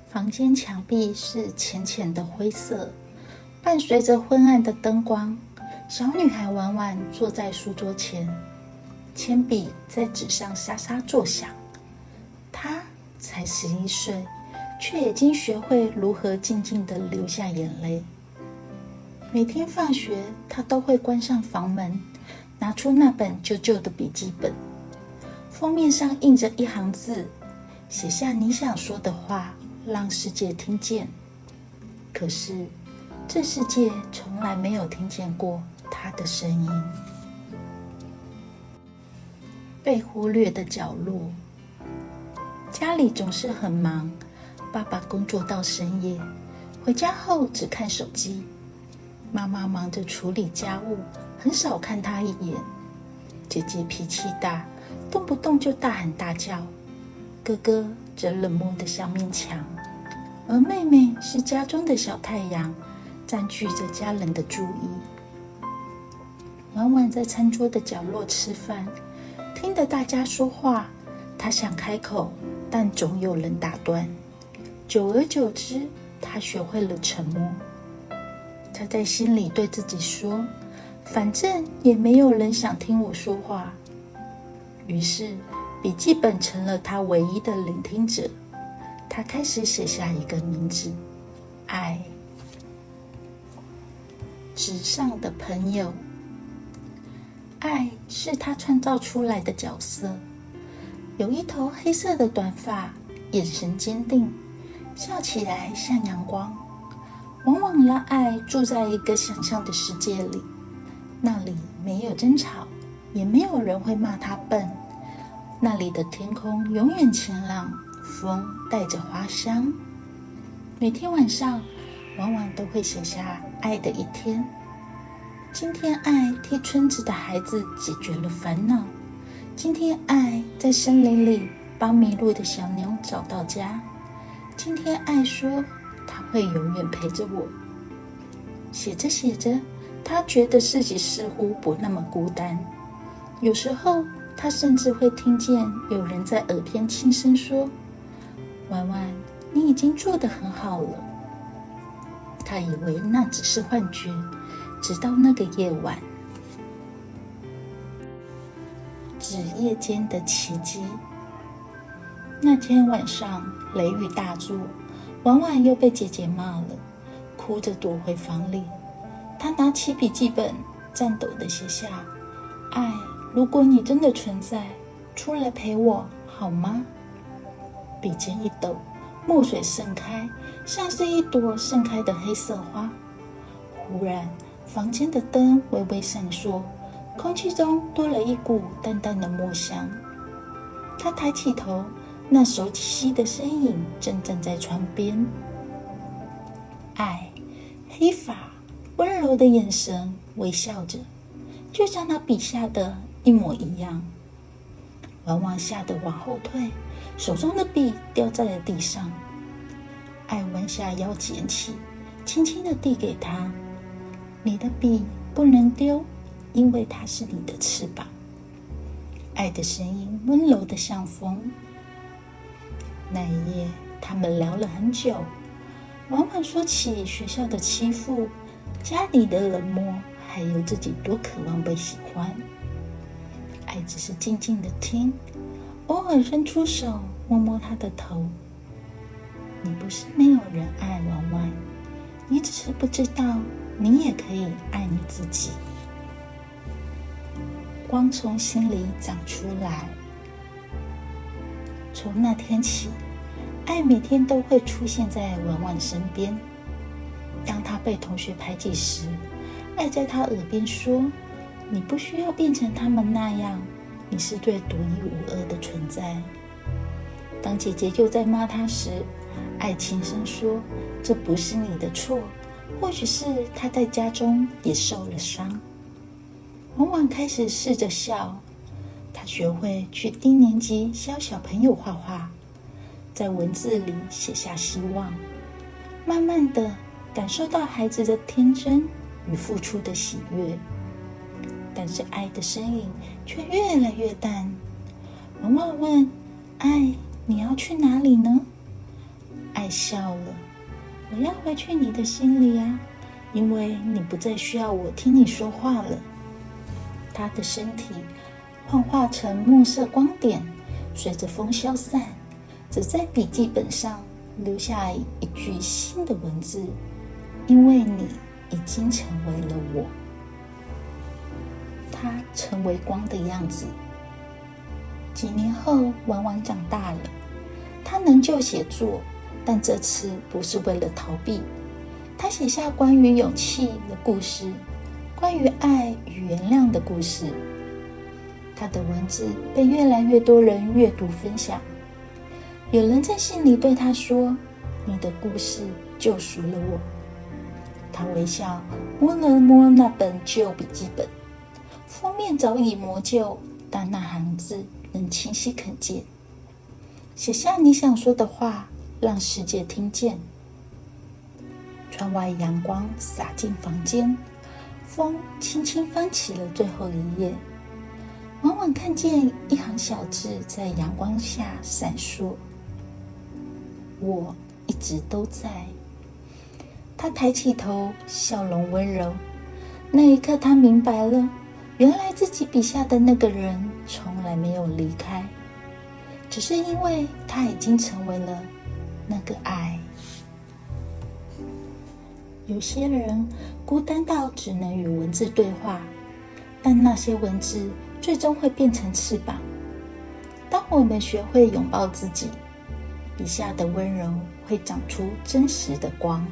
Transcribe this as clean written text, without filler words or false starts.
房间墙壁是浅浅的灰色，伴随着昏暗的灯光，小女孩婉婉坐在书桌前，铅笔在纸上沙沙作响。她才11岁，却已经学会如何静静地流下眼泪。每天放学，她都会关上房门，拿出那本旧旧的笔记本，封面上印着一行字，写下你想说的话，让世界听见。可是这世界从来没有听见过她的声音。被忽略的角落。家里总是很忙，爸爸工作到深夜，回家后只看手机。妈妈忙着处理家务，很少看他一眼。姐姐脾气大，动不动就大喊大叫，哥哥则冷漠得像面墙，而妹妹是家中的小太阳，占据着家人的注意。婉婉在餐桌的角落吃饭，听着大家说话，她想开口，但总有人打断。久而久之，她学会了沉默。她在心里对自己说，反正也没有人想听我说话。于是笔记本成了她唯一的聆听者。她开始写下一个名字：爱。纸上的朋友。爱是她创造出来的角色，有一头黑色的短发，眼神坚定，笑起来像阳光。往往让爱住在一个想象的世界里，那里没有争吵，也没有人会骂他笨。那里的天空永远晴朗，风带着花香。每天晚上，往往都会写下爱的一天。今天爱替村子的孩子解决了烦恼，今天爱在森林里帮迷路的小牛找到家，今天爱说他会永远陪着我。写着写着，他觉得自己似乎不那么孤单。有时候他甚至会听见有人在耳边轻声说，婉婉，你已经做得很好了。他以为那只是幻觉，直到那个夜晚。纸页间的奇迹。那天晚上雷雨大作，婉婉又被姐姐骂了，哭着躲回房里。她拿起笔记本，颤抖地写下：爱，如果你真的存在，出来陪我好吗？笔尖一抖，墨水盛开，像是一朵盛开的黑色花。忽然房间的灯微微闪烁，空气中多了一股淡淡的墨香。她抬起头，那熟悉的身影正站在窗边。爱，黑发，温柔的眼神，微笑着，就像他笔下的一模一样。婉婉吓得往后退，手中的笔掉在了地上。爱弯下腰捡起，轻轻地递给他。你的笔不能丢，因为它是你的翅膀。爱的声音温柔的像风。那一夜，他们聊了很久。婉婉说起学校的欺负，家里的冷漠，还有自己多渴望被喜欢。爱只是静静的听，偶尔伸出手摸摸她的头。你不是没有人爱婉婉，你只是不知道你也可以爱你自己。光从心里长出来。从那天起，爱每天都会出现在婉婉身边。当她被同学排挤时，爱在她耳边说，你不需要变成他们那样，你是最独一无二的存在。当姐姐又在骂她时，爱轻声说，这不是你的错，或许是她在家中也受了伤。婉婉开始试着笑，她学会去低年级教小朋友画画，在文字里写下希望，慢慢的感受到孩子的天真与付出的喜悦。但是爱的身影却越来越淡。婉婉问，爱，你要去哪里呢？爱爱笑了。我要回去你的心里啊，因为你不再需要我听你说话了。他的身体幻化成墨色光点，随着风消散，只在笔记本上留下一句新的文字：因为你已经成为了我。他成为光的样子。几年后，婉婉长大了，她仍旧写作，但这次不是为了逃避。她写下关于勇气的故事，关于爱与原谅的故事。她的文字被越来越多人阅读分享。有人在信里对她说：“你的故事救赎了我。”她微笑摸了摸那本旧笔记本，封面早已磨旧，但那行字仍清晰可见。写下你想说的话，让世界听见。窗外阳光洒进房间，风轻轻翻起了最后一页。婉婉看见一行小字在阳光下闪烁：我一直都在。她抬起头，笑容温柔。那一刻，她明白了，原来自己笔下的那个人从来没有离开，只是因为他已经成为了那个爱。有些人孤单到只能与文字对话，但那些文字最终会变成翅膀。当我们学会拥抱自己，笔下的温柔会长出真实的光。